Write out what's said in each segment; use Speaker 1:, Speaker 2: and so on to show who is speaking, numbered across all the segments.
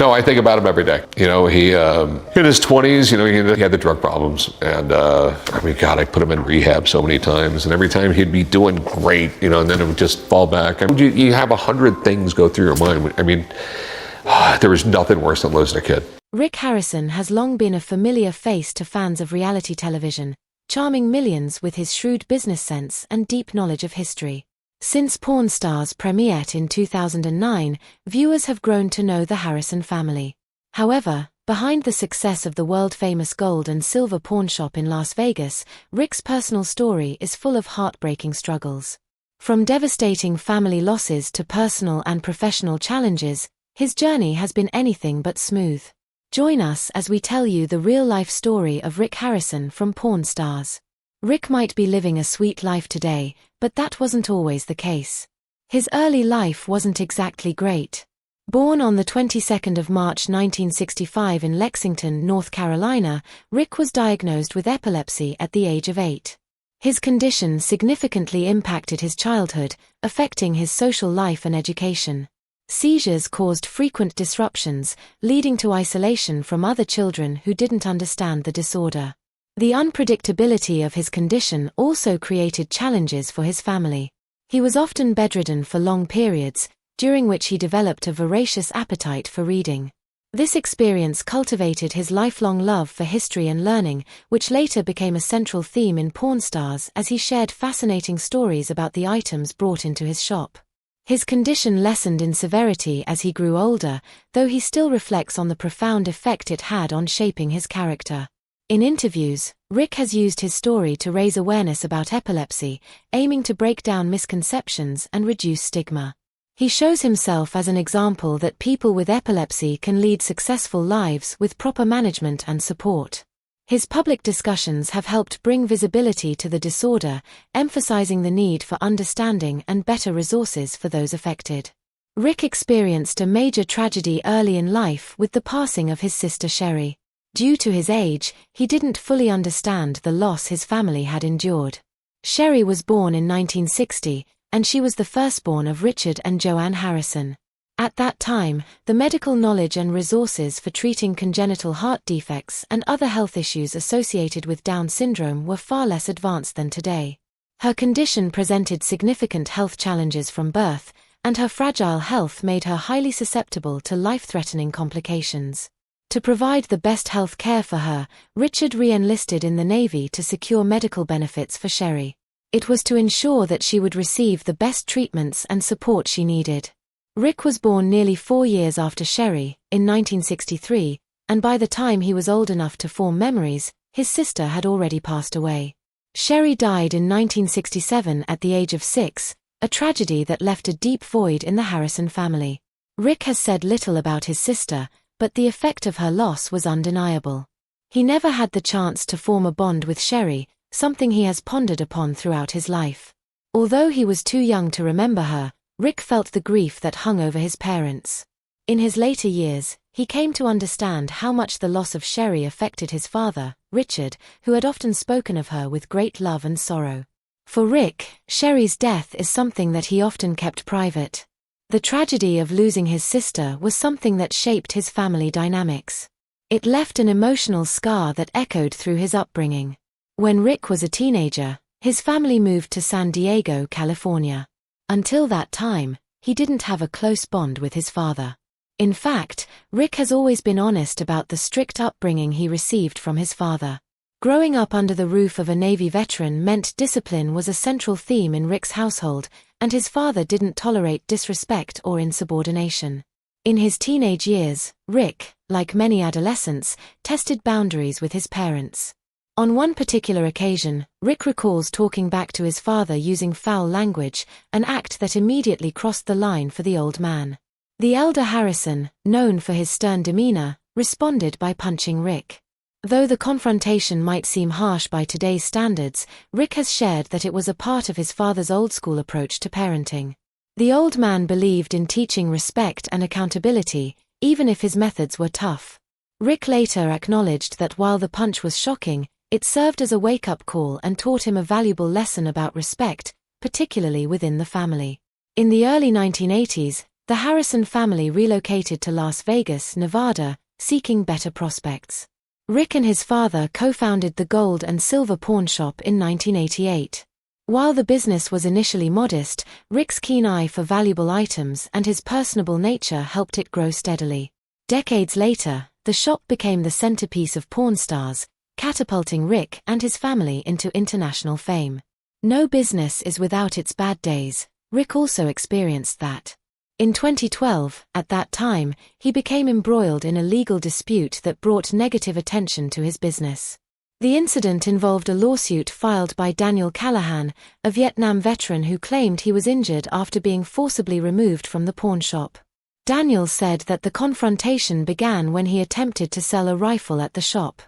Speaker 1: No, I think about him every day. He in his 20s, he had the drug problems, and I mean, God, I put him in rehab so many times, and every time he'd be doing great, and then it would just fall back. I mean, you have 100 things go through your mind. I mean, there was nothing worse than losing a kid.
Speaker 2: Rick Harrison has long been a familiar face to fans of reality television, charming millions with his shrewd business sense and deep knowledge of history. Since Pawn Stars premiered in 2009, viewers have grown to know the Harrison family. However, behind the success of the world-famous gold and silver pawn shop in Las Vegas, Rick's personal story is full of heartbreaking struggles. From devastating family losses to personal and professional challenges, his journey has been anything but smooth. Join us as we tell you the real-life story of Rick Harrison from Pawn Stars. Rick might be living a sweet life today, but that wasn't always the case. His early life wasn't exactly great. Born on the 22nd of March 1965 in Lexington, North Carolina, Rick was diagnosed with epilepsy at the age of 8. His condition significantly impacted his childhood, affecting his social life and education. Seizures caused frequent disruptions, leading to isolation from other children who didn't understand the disorder. The unpredictability of his condition also created challenges for his family. He was often bedridden for long periods, during which he developed a voracious appetite for reading. This experience cultivated his lifelong love for history and learning, which later became a central theme in Pawn Stars as he shared fascinating stories about the items brought into his shop. His condition lessened in severity as he grew older, though he still reflects on the profound effect it had on shaping his character. In interviews, Rick has used his story to raise awareness about epilepsy, aiming to break down misconceptions and reduce stigma. He shows himself as an example that people with epilepsy can lead successful lives with proper management and support. His public discussions have helped bring visibility to the disorder, emphasizing the need for understanding and better resources for those affected. Rick experienced a major tragedy early in life with the passing of his sister Sherry. Due to his age, he didn't fully understand the loss his family had endured. Sherry was born in 1960, and she was the firstborn of Richard and Joanne Harrison. At that time, the medical knowledge and resources for treating congenital heart defects and other health issues associated with Down syndrome were far less advanced than today. Her condition presented significant health challenges from birth, and her fragile health made her highly susceptible to life-threatening complications. To provide the best health care for her, Richard re-enlisted in the Navy to secure medical benefits for Sherry. It was to ensure that she would receive the best treatments and support she needed. Rick was born nearly 4 years after Sherry, in 1963, and by the time he was old enough to form memories, his sister had already passed away. Sherry died in 1967 at the age of 6, a tragedy that left a deep void in the Harrison family. Rick has said little about his sister, but the effect of her loss was undeniable. He never had the chance to form a bond with Sherry, something he has pondered upon throughout his life. Although he was too young to remember her, Rick felt the grief that hung over his parents. In his later years, he came to understand how much the loss of Sherry affected his father, Richard, who had often spoken of her with great love and sorrow. For Rick, Sherry's death is something that he often kept private. The tragedy of losing his sister was something that shaped his family dynamics. It left an emotional scar that echoed through his upbringing. When Rick was a teenager, his family moved to San Diego, California. Until that time, he didn't have a close bond with his father. In fact, Rick has always been honest about the strict upbringing he received from his father. Growing up under the roof of a Navy veteran meant discipline was a central theme in Rick's household, and his father didn't tolerate disrespect or insubordination. In his teenage years, Rick, like many adolescents, tested boundaries with his parents. On one particular occasion, Rick recalls talking back to his father using foul language, an act that immediately crossed the line for the old man. The elder Harrison, known for his stern demeanor, responded by punching Rick. Though the confrontation might seem harsh by today's standards, Rick has shared that it was a part of his father's old-school approach to parenting. The old man believed in teaching respect and accountability, even if his methods were tough. Rick later acknowledged that while the punch was shocking, it served as a wake-up call and taught him a valuable lesson about respect, particularly within the family. In the early 1980s, The Harrison family relocated to Las Vegas, Nevada, seeking better prospects. Rick and his father co-founded the Gold and Silver Pawn Shop in 1988. While the business was initially modest, Rick's keen eye for valuable items and his personable nature helped it grow steadily. Decades later, the shop became the centerpiece of Pawn Stars, catapulting Rick and his family into international fame. No business is without its bad days. Rick also experienced that. In 2012, at that time, he became embroiled in a legal dispute that brought negative attention to his business. The incident involved a lawsuit filed by Daniel Callahan, a Vietnam veteran who claimed he was injured after being forcibly removed from the pawn shop. Daniel said that the confrontation began when he attempted to sell a rifle at the shop.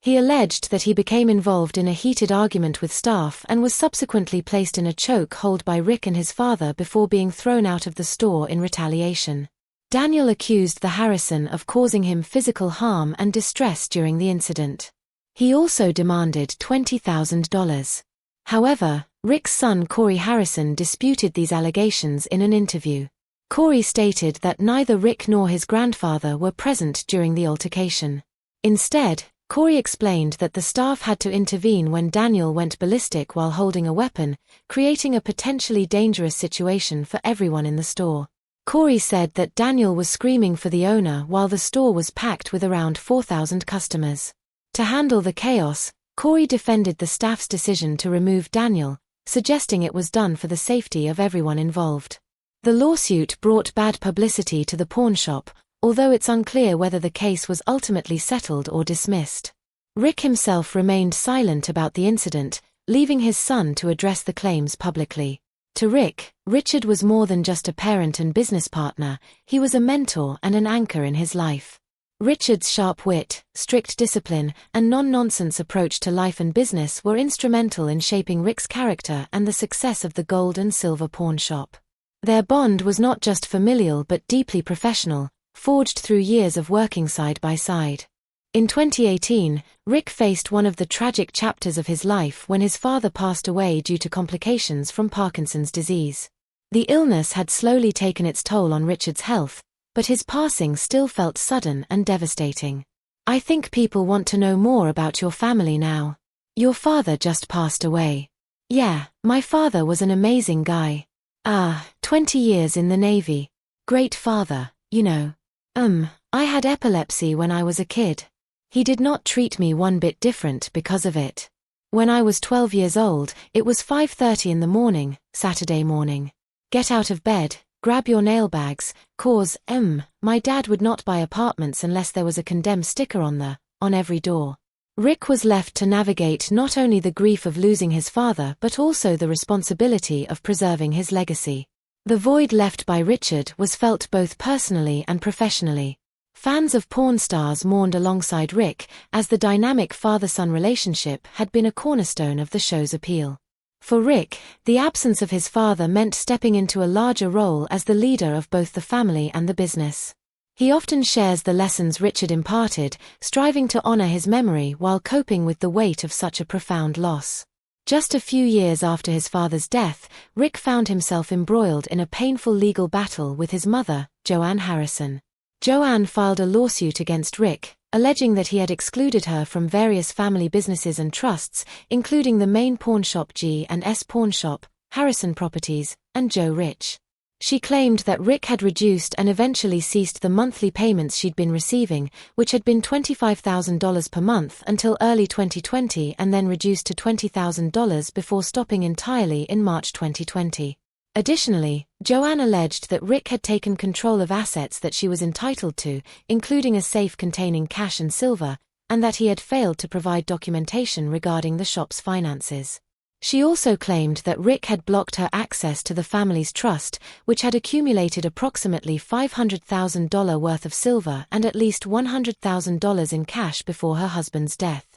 Speaker 2: He alleged that he became involved in a heated argument with staff and was subsequently placed in a choke hold by Rick and his father before being thrown out of the store in retaliation. Daniel accused the Harrison of causing him physical harm and distress during the incident. He also demanded $20,000. However, Rick's son Corey Harrison disputed these allegations in an interview. Corey stated that neither Rick nor his grandfather were present during the altercation. Instead, Corey explained that the staff had to intervene when Daniel went ballistic while holding a weapon, creating a potentially dangerous situation for everyone in the store. Corey said that Daniel was screaming for the owner while the store was packed with around 4,000 customers. To handle the chaos, Corey defended the staff's decision to remove Daniel, suggesting it was done for the safety of everyone involved. The lawsuit brought bad publicity to the pawn shop, although it's unclear whether the case was ultimately settled or dismissed. Rick himself remained silent about the incident, leaving his son to address the claims publicly. To Rick, Richard was more than just a parent and business partner, he was a mentor and an anchor in his life. Richard's sharp wit, strict discipline, and non-nonsense approach to life and business were instrumental in shaping Rick's character and the success of the Gold and Silver Pawn Shop. Their bond was not just familial but deeply professional, forged through years of working side by side. In 2018, Rick faced one of the tragic chapters of his life when his father passed away due to complications from Parkinson's disease. The illness had slowly taken its toll on Richard's health, but his passing still felt sudden and devastating. I think people want to know more about your family now. Your father just passed away. Yeah, my father was an amazing guy. 20 years in the Navy. Great father, you know. I had epilepsy when I was a kid. He did not treat me one bit different because of it. When I was 12 years old, it was 5:30 in the morning, Saturday morning. Get out of bed, grab your nail bags, cause, my dad would not buy apartments unless there was a condemn sticker on every door. Rick was left to navigate not only the grief of losing his father but also the responsibility of preserving his legacy. The void left by Richard was felt both personally and professionally. Fans of Pawn Stars mourned alongside Rick, as the dynamic father-son relationship had been a cornerstone of the show's appeal. For Rick, the absence of his father meant stepping into a larger role as the leader of both the family and the business. He often shares the lessons Richard imparted, striving to honor his memory while coping with the weight of such a profound loss. Just a few years after his father's death, Rick found himself embroiled in a painful legal battle with his mother, Joanne Harrison. Joanne filed a lawsuit against Rick, alleging that he had excluded her from various family businesses and trusts, including the main pawn shop G&S Pawn Shop, Harrison Properties, and Joe Rich. She claimed that Rick had reduced and eventually ceased the monthly payments she'd been receiving, which had been $25,000 per month until early 2020 and then reduced to $20,000 before stopping entirely in March 2020. Additionally, Joanne alleged that Rick had taken control of assets that she was entitled to, including a safe containing cash and silver, and that he had failed to provide documentation regarding the shop's finances. She also claimed that Rick had blocked her access to the family's trust, which had accumulated approximately $500,000 worth of silver and at least $100,000 in cash before her husband's death.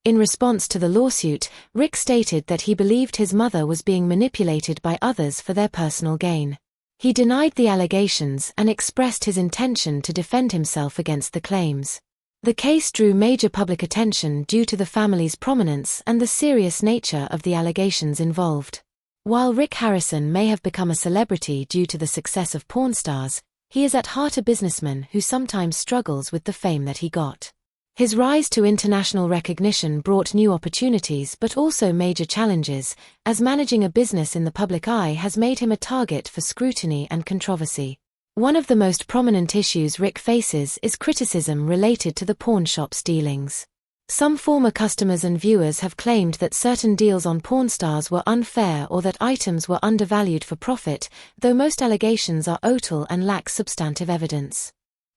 Speaker 2: In response to the lawsuit, Rick stated that he believed his mother was being manipulated by others for their personal gain. He denied the allegations and expressed his intention to defend himself against the claims. The case drew major public attention due to the family's prominence and the serious nature of the allegations involved. While Rick Harrison may have become a celebrity due to the success of Pawn Stars, He is at heart a businessman who sometimes struggles with the fame that he got. His rise to international recognition brought new opportunities but also major challenges, as managing a business in the public eye has made him a target for scrutiny and controversy. One of the most prominent issues Rick faces is criticism related to the pawn shop's dealings. Some former customers and viewers have claimed that certain deals on Pawn Stars were unfair or that items were undervalued for profit, though most allegations are otal and lack substantive evidence.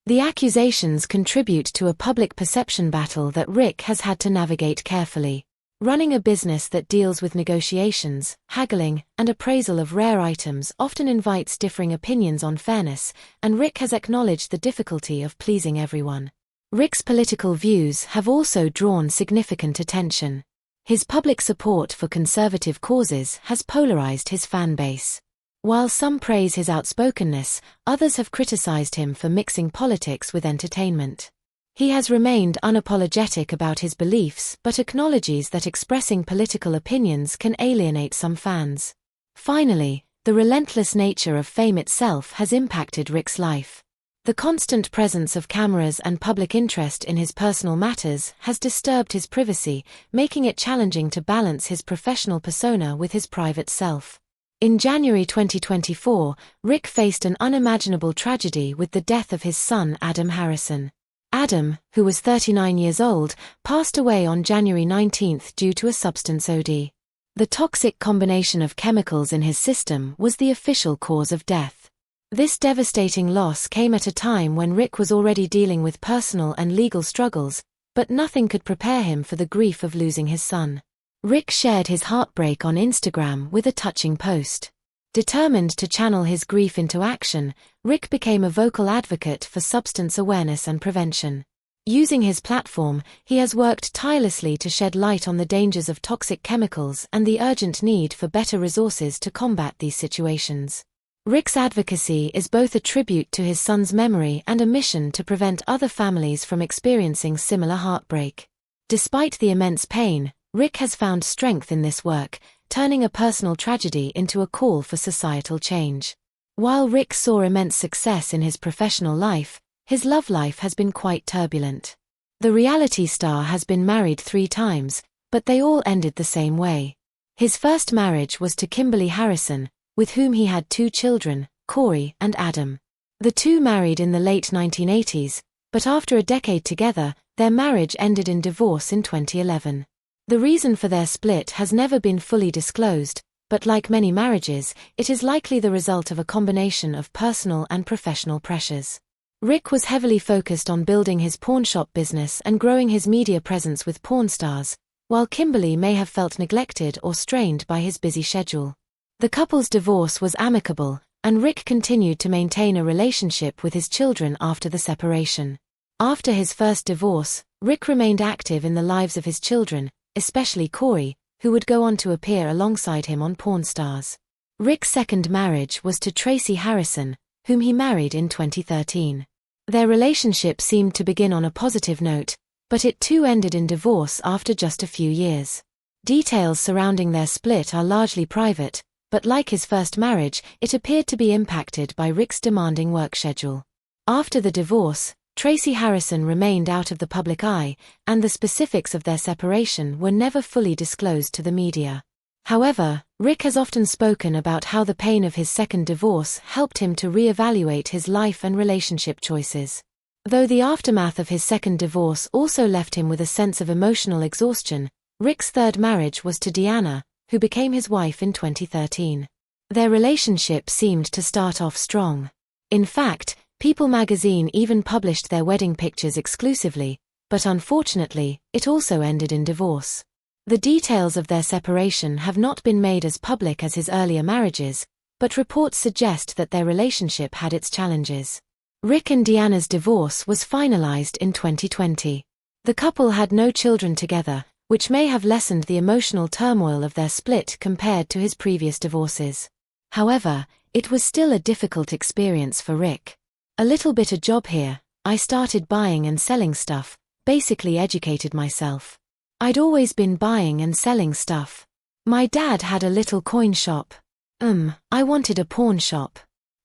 Speaker 2: The accusations contribute to a public perception battle that Rick has had to navigate carefully. Running a business that deals with negotiations, haggling, and appraisal of rare items often invites differing opinions on fairness, and Rick has acknowledged the difficulty of pleasing everyone. Rick's political views have also drawn significant attention. His public support for conservative causes has polarized his fan base. While some praise his outspokenness, others have criticized him for mixing politics with entertainment. He has remained unapologetic about his beliefs but acknowledges that expressing political opinions can alienate some fans. Finally, the relentless nature of fame itself has impacted Rick's life. The constant presence of cameras and public interest in his personal matters has disturbed his privacy, making it challenging to balance his professional persona with his private self. In January 2024, Rick faced an unimaginable tragedy with the death of his son Adam Harrison. Adam, who was 39 years old, passed away on January 19 due to a substance OD. The toxic combination of chemicals in his system was the official cause of death. This devastating loss came at a time when Rick was already dealing with personal and legal struggles, but nothing could prepare him for the grief of losing his son. Rick shared his heartbreak on Instagram with a touching post. Determined to channel his grief into action, Rick became a vocal advocate for substance awareness and prevention. Using his platform, he has worked tirelessly to shed light on the dangers of toxic chemicals and the urgent need for better resources to combat these situations. Rick's advocacy is both a tribute to his son's memory and a mission to prevent other families from experiencing similar heartbreak. Despite the immense pain, Rick has found strength in this work, turning a personal tragedy into a call for societal change. While Rick saw immense success in his professional life, his love life has been quite turbulent. The reality star has been married 3 times, but they all ended the same way. His first marriage was to Kimberly Harrison, with whom he had 2 children, Corey and Adam. The two married in the late 1980s, but after a decade together, their marriage ended in divorce in 2011. The reason for their split has never been fully disclosed, but like many marriages, it is likely the result of a combination of personal and professional pressures. Rick was heavily focused on building his pawnshop business and growing his media presence with Pawn Stars, while Kimberly may have felt neglected or strained by his busy schedule. The couple's divorce was amicable, and Rick continued to maintain a relationship with his children after the separation. After his first divorce, Rick remained active in the lives of his children, especially Corey, who would go on to appear alongside him on Pawn Stars. Rick's second marriage was to Tracy Harrison, whom he married in 2013. Their relationship seemed to begin on a positive note, but it too ended in divorce after just a few years. Details surrounding their split are largely private, but like his first marriage, it appeared to be impacted by Rick's demanding work schedule. After the divorce, Tracy Harrison remained out of the public eye, and the specifics of their separation were never fully disclosed to the media. However, Rick has often spoken about how the pain of his second divorce helped him to re-evaluate his life and relationship choices. Though the aftermath of his second divorce also left him with a sense of emotional exhaustion, Rick's third marriage was to Deanna, who became his wife in 2013. Their relationship seemed to start off strong. In fact, People magazine even published their wedding pictures exclusively, but unfortunately, it also ended in divorce. The details of their separation have not been made as public as his earlier marriages, but reports suggest that their relationship had its challenges. Rick and Deanna's divorce was finalized in 2020. The couple had no children together, which may have lessened the emotional turmoil of their split compared to his previous divorces. However, it was still a difficult experience for Rick. A little bit of job here, I started buying and selling stuff, basically educated myself. I'd always been buying and selling stuff. My dad had a little coin shop. I wanted a pawn shop.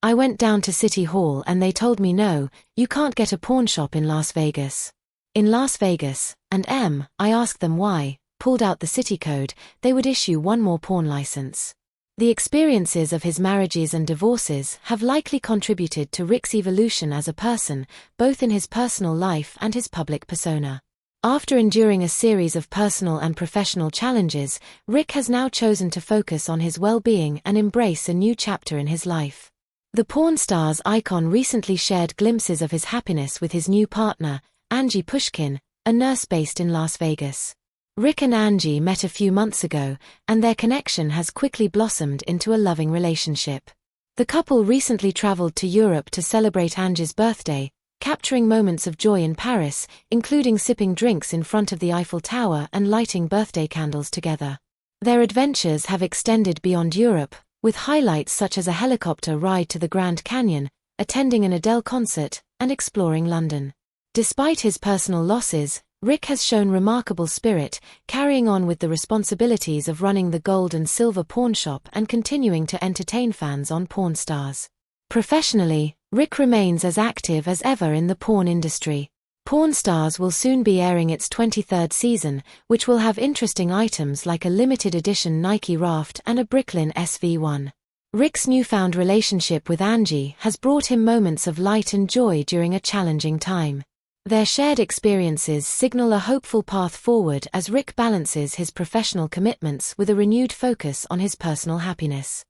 Speaker 2: I went down to City Hall and they told me no, you can't get a pawn shop in Las Vegas. In Las Vegas, and I asked them why, pulled out the city code, they would issue one more pawn license. The experiences of his marriages and divorces have likely contributed to Rick's evolution as a person, both in his personal life and his public persona. After enduring a series of personal and professional challenges, Rick has now chosen to focus on his well-being and embrace a new chapter in his life. The Pawn Stars icon recently shared glimpses of his happiness with his new partner, Angie Pushkin, a nurse based in Las Vegas. Rick and Angie met a few months ago, and their connection has quickly blossomed into a loving relationship. The couple recently traveled to Europe to celebrate Angie's birthday, capturing moments of joy in Paris, including sipping drinks in front of the Eiffel Tower and lighting birthday candles together. Their adventures have extended beyond Europe, with highlights such as a helicopter ride to the Grand Canyon, attending an Adele concert, and exploring London. Despite his personal losses, Rick has shown remarkable spirit, carrying on with the responsibilities of running the gold and silver pawn shop and continuing to entertain fans on Pawn Stars. Professionally, Rick remains as active as ever in the pawn industry. Pawn Stars will soon be airing its 23rd season, which will have interesting items like a limited edition Nike Raft and a Bricklin SV1. Rick's newfound relationship with Angie has brought him moments of light and joy during a challenging time. Their shared experiences signal a hopeful path forward as Rick balances his professional commitments with a renewed focus on his personal happiness.